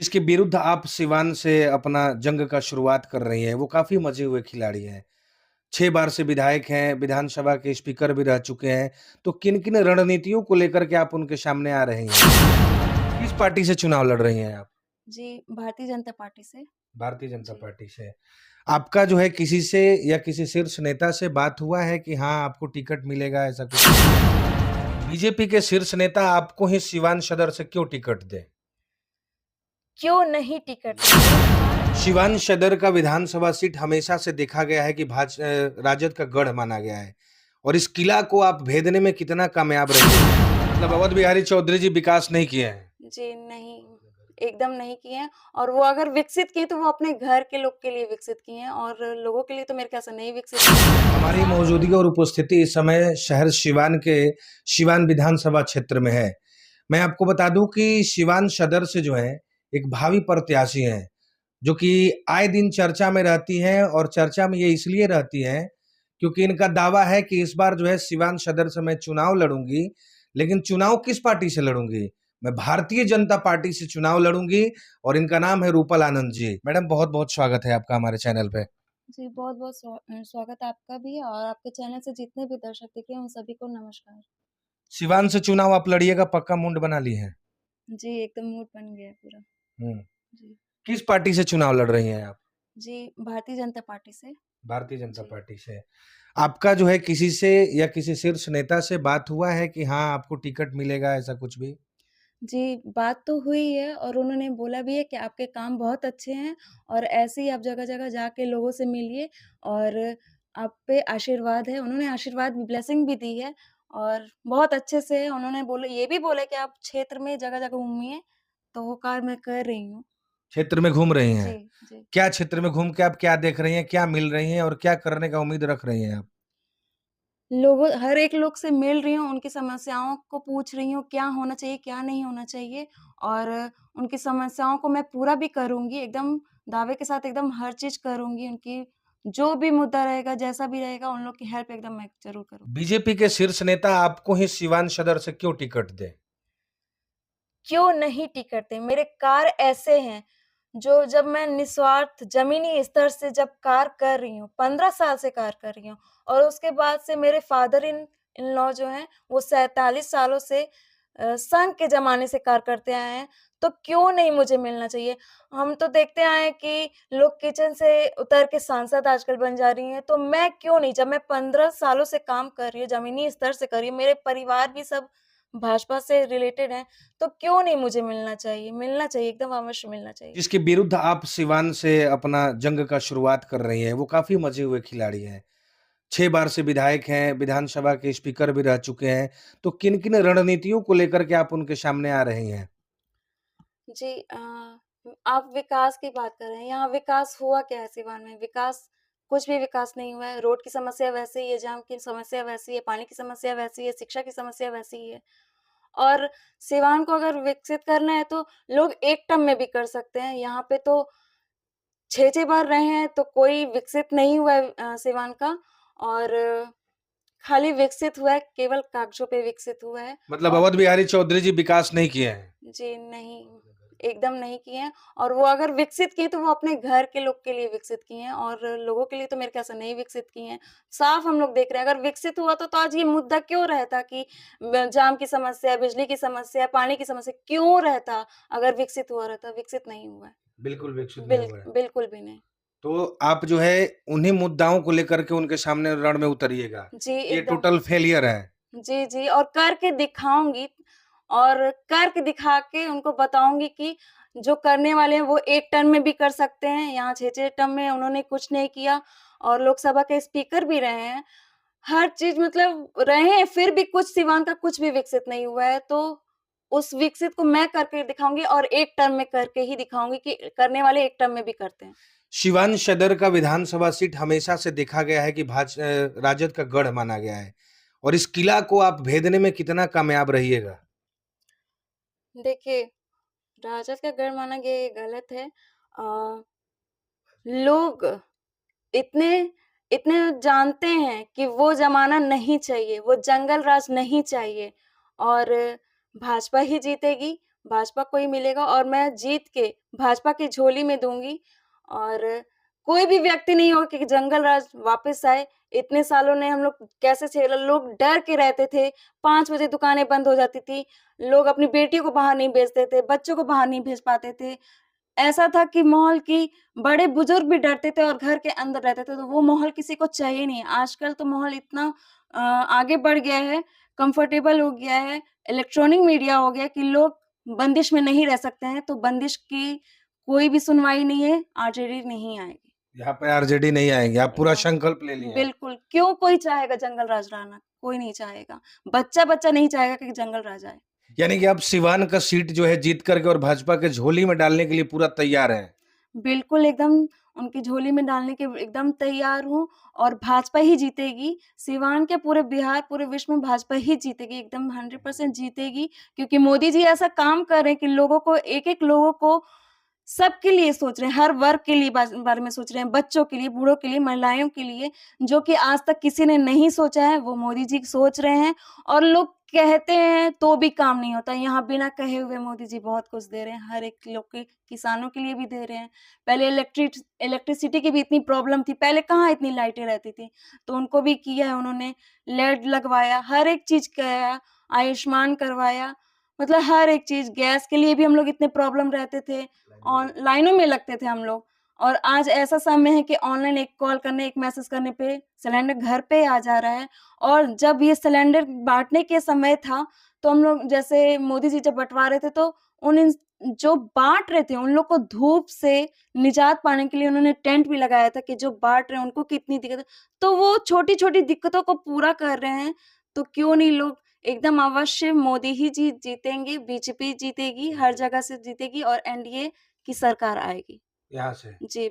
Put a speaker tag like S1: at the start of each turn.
S1: जिसके विरुद्ध आप सिवान से अपना जंग का शुरुआत कर रही हैं, वो काफ़ी मज़े हुए खिलाड़ी हैं। 6 बार से विधायक हैं, विधानसभा के स्पीकर भी रह चुके हैं। तो किन-किन रणनीतियों को लेकर के आप उनके सामने आ रही हैं? किस पार्टी से चुनाव लड़ रही हैं आप?
S2: जी, भारतीय जनता पार्टी से।
S1: भारतीय जनता
S2: जी।
S1: पार्टी से। आपका जो है किसी से या किसी शीर्ष नेता से बात हुआ है कि हाँ, आपको टिकट मिलेगा ऐसा कुछ? बीजेपी के शीर्ष नेता आपको ही सिवान सदर से क्यों टिकट दें?
S2: क्यों नहीं टिकट मेरे
S1: सिवान सदर का विधानसभा सीट हमेशा से देखा गया है कि राजद का गढ़ माना गया है और इस किला को आप भेदने में कितना कामयाब रहे हैं? मतलब अवध बिहारी चौधरी जी विकास नहीं किए हैं।
S2: जी, नहीं, एकदम नहीं किए हैं और वो अगर विकसित किए तो वो अपने घर के लोग के लिए विकसित किए हैं और लोगों के लिए तो मेरे ख्याल से नहीं विकसित किए।
S1: हमारी मौजूदगी और उपस्थिति इस समय शहर सिवान के सिवान विधानसभा क्षेत्र में है। मैं आपको बता दूं कि सिवान सदर से जो है एक भावी प्रत्याशी हैं, जो कि आए दिन चर्चा में रहती हैं और चर्चा में ये इसलिए रहती हैं क्योंकि इनका दावा है कि इस बार जो है सिवान सदर से मैं चुनाव लड़ूंगी, लेकिन चुनाव किस पार्टी से लड़ूंगी? मैं भारतीय जनता पार्टी से चुनाव लड़ूंगी और इनका नाम है रूपल आनंद जी। मैडम बहुत-बहुत स्वागत है आपका हमारे चैनल पे।
S2: जी, बहुत-बहुत स्वागत आपका भी है और आपके चैनल से जितने भी दर्शक दिखे हैं, उन सभी को नमस्कार।
S1: सिवान से चुनाव आप लड़िएगा पक्का मुंड बना ली है।
S2: जी, एकदम मूड बन गया है पूरा।
S1: हुँ।
S2: जी।
S1: किस पार्टी से चुनाव लड़ रही हैं आप?
S2: जी, भारतीय जनता पार्टी से।
S1: भारतीय जनता
S2: जी।
S1: पार्टी से। आपका जो है किसी से या किसी शीर्ष नेता से बात हुआ है कि हाँ, आपको टिकट मिलेगा ऐसा कुछ भी?
S2: जी, बात तो हुई है और उन्होंने बोला भी है कि आपके काम बहुत अच्छे हैं और ऐसे ही आप जगह-जगह जाके लोगों से मिलिए और आप पे आशीर्वाद है। उन्होंने आशीर्वाद ब्लेसिंग भी दी है और बहुत अच्छे से उन्होंने बोले ये भी बोले कि आप क्षेत्र में जगह-जगह घूमिए, तो वो कार्य मैं कर रही हूँ।
S1: क्षेत्र में घूम रही
S2: जी,
S1: हैं।
S2: जी।
S1: क्या क्षेत्र में घूम के आप क्या देख रही हैं, क्या मिल रही हैं और क्या करने का उम्मीद रख रही हैं आप?
S2: लोगों हर एक लोग से मिल रही हूँ, उनकी समस्याओं को पूछ रही हूँ, क्या होना चाहिए, क्या नहीं होना चाहिए और उनकी समस्याओं को मैं पूरा भी करूँगी, एकदम दावे के साथ एकदम हर चीज़ करूँगी, उनकी जो भी मुद्दा रहेगा, जैसा भी रहेगा, उन लोग की हेल्प एकदम मैं ज़रूर करूँगी।
S1: बीजेपी के शीर्ष नेता आपको ही सिवान सदर से क्यों टिकट दें?
S2: क्यों नहीं टिकट दें? मेरे कार्य ऐसे हैं, जो जब मैं निस्वार्थ ज़मीनी स्तर से जब कार्य कर रही हूँ, 15 साल से कार्य कर रही हूँ और उसके बाद से मेरे फादर इन इन लॉ जो हैं, वो 47 सालों से संघ के ज़माने से कार्य करते आए हैं, तो क्यों नहीं मुझे मिलना चाहिए? हम तो देखते आए हैं कि लोग किचन से उतर के सांसद आजकल बन जा रही हैं, तो मैं क्यों नहीं? जब मैं 15 सालों से काम कर रही हूँ, ज़मीनी स्तर से कर रही हूँ, मेरे परिवार भी सब भाजपा से रिलेटेड हैं, तो क्यों नहीं मुझे मिलना चाहिए? मिलना चाहिए, एकदम अवश्य मिलना चाहिए।
S1: जिसके विरुद्ध आप सिवान से अपना जंग का शुरुआत कर रही हैं, वो काफ़ी मज़े हुए खिलाड़ी हैं। 6 बार से विधायक हैं, विधानसभा के स्पीकर भी रह चुके हैं। तो किन-किन रणनीतियों को लेकर के आप उनके सामने आ रही हैं?
S2: जी आप विकास की बात कर रहे हैं, यहाँ विकास हुआ क्या है सिवान में? कुछ भी विकास नहीं हुआ है, रोड की समस्या वैसे ही है, जाम की समस्या वैसी है, पानी की समस्या वैसी है, शिक्षा की समस्या वैसी ही है। और सिवान को अगर विकसित करना है तो लोग एक टर्म में भी कर सकते हैं, यहाँ पे तो 6-6 बार रहे हैं, तो कोई विकसित नहीं हुआ है सिवान का और खाली विकसित हुआ है, केवल कागज़ों पे विकसित हुआ है
S1: मतलब
S2: और
S1: अवध बिहारी चौधरी जी विकास नहीं किए हैं।
S2: जी, नहीं, एकदम नहीं किए हैं और वो अगर विकसित किए तो वो अपने घर के लोग के लिए विकसित किए हैं और लोगों के लिए तो मेरे ख्याल से नहीं विकसित किए हैं। साफ हम लोग देख रहे हैं अगर विकसित हुआ तो आज ये मुद्दा क्यों रहता कि ब जाम की समस्या, बिजली की समस्या, पानी की समस्या क्यों रहता अगर विकसित हुआ रहता? विकसित नहीं हुआ है।
S1: बिल्कुल विकसित नहीं हुआ है।
S2: बिल्कुल भी नहीं।
S1: तो आप जो है उन्हीं मुद्दाओं को लेकर के उनके सामने रण में उतरिएगा।
S2: जी,
S1: ये
S2: एकदम।
S1: टोटल फेलियर है।
S2: जी, जी और करके दिखाऊँगी और करके दिखा के उनको बताऊँगी कि जो करने वाले हैं वो 1 टर्म में भी कर सकते हैं, यहाँ 6-6 टर्म में उन्होंने कुछ नहीं किया और लोकसभा के स्पीकर भी रहे हैं। हर चीज़ मतलब रहे हैं, फिर भी कुछ सिवान का कुछ भी विकसित नहीं हुआ है, तो उस विकसित को मैं करके दिखाऊँगी और 1 टर्म में करके ही दिखाऊँगी कि करने वाले 1 टर्म में भी करते हैं।
S1: सिवान सदर का विधानसभा सीट हमेशा से देखा गया है कि राजद का गढ़ माना गया है और इस किला को आप भेदने में कितना कामयाब रहिएगा?
S2: देखिए, राजद का गढ़ माना गया ये गलत है। लोग इतने इतने जानते हैं कि वो ज़माना नहीं चाहिए, वो जंगल राज नहीं चाहिए और भाजपा ही जीतेगी, भाजपा को ही मिलेगा और मैं जीत के भाजपा की झोली में दूँगी और कोई भी व्यक्ति नहीं होगा कि जंगल राज वापस आए। इतने सालों ने हम लोग कैसे झेला, लोग डर के रहते थे, 5 बजे दुकानें बंद हो जाती थी, लोग अपनी बेटियों को बाहर नहीं भेजते थे, बच्चों को बाहर नहीं भेज पाते थे। ऐसा था कि माहौल की बड़े-बुजुर्ग भी डरते थे और घर के अंदर रहते थे, तो वो माहौल किसी को चाहिए नहीं। आजकल तो माहौल इतना आगे बढ़ गया है, कंफर्टेबल हो गया है, इलेक्ट्रॉनिक मीडिया हो गया कि लोग बंदिश में नहीं रह सकते हैं, तो बंदिश की कोई भी सुनवाई नहीं है, आरजेडी नहीं आएगी।
S1: यहाँ पे आरजेडी नहीं आएंगे, आप पूरा
S2: हाँ,
S1: संकल्प ले लिए हैं।
S2: बिल्कुल, क्यों कोई चाहेगा जंगल राज लाना? कोई नहीं चाहेगा। बच्चा-बच्चा नहीं चाहेगा कि जंगल राज आए।
S1: यानी कि आप सिवान का सीट जो है जीत करके और भाजपा के झोली में डालने के लिए पूरा तैयार हैं।
S2: बिल्कुल, एकदम उनकी झोली में डालने के एकदम तैयार हूँ और भाजपा ही जीतेगी। सिवान क्या पूरे बिहार, पूरे विश्व में भाजपा ही जीतेगी, एकदम 100% जीतेगी क्योंकि मोदी जी ऐसा काम कर रहे हैं कि लोगों को एक-एक लोगों को सबके लिए सोच रहे हैं, हर वर्ग के लिए बारे में सोच रहे हैं, बच्चों के लिए, बूढ़ों के लिए, महिलाओं के लिए, जो कि आज तक किसी ने नहीं सोचा है, वो मोदी जी सोच रहे हैं और लोग कहते हैं तो भी काम नहीं होता। यहाँ बिना कहे हुए मोदी जी बहुत कुछ दे रहे हैं, हर एक लोग के किसानों के लिए भी दे रहे हैं। पहले इलेक्ट्रिसिटी की भी इतनी प्रॉब्लम थी, पहले कहाँ इतनी लाइटें रहती थी, तो उनको भी किया है उन्होंने, लेड लगवाया, हर एक चीज़ किया, आयुष्मान करवाया, मतलब हर एक चीज़, गैस के लिए भी हम लोग इतने प्रॉब्लम रहते थे, लाइनों में लगते थे हम लोग और आज ऐसा समय है कि ऑनलाइन एक कॉल करने, एक मैसेज करने पे सिलेंडर घर पे आ जा रहा है और जब ये सिलेंडर बाँटने के समय था, तो हम लोग जैसे मोदी जी जब बँटवा रहे थे तो उन इन जो बाँट रहे थे, उन लोग को धूप से निजात पाने के लिए उन्होंने टेंट भी लगाया था कि जो बाँट रहे हैं उनको कितनी दिक्कत है। तो वो छोटी-छोटी दिक्कतों को पूरा कर रहे हैं, तो क्यों नहीं लोग एकदम अवश्य मोदी ही जीतेंगे, बीजेपी जीतेगी, हर जगह से जीतेगी और एनडीए की सरकार आएगी।
S1: यहाँ से
S2: जी,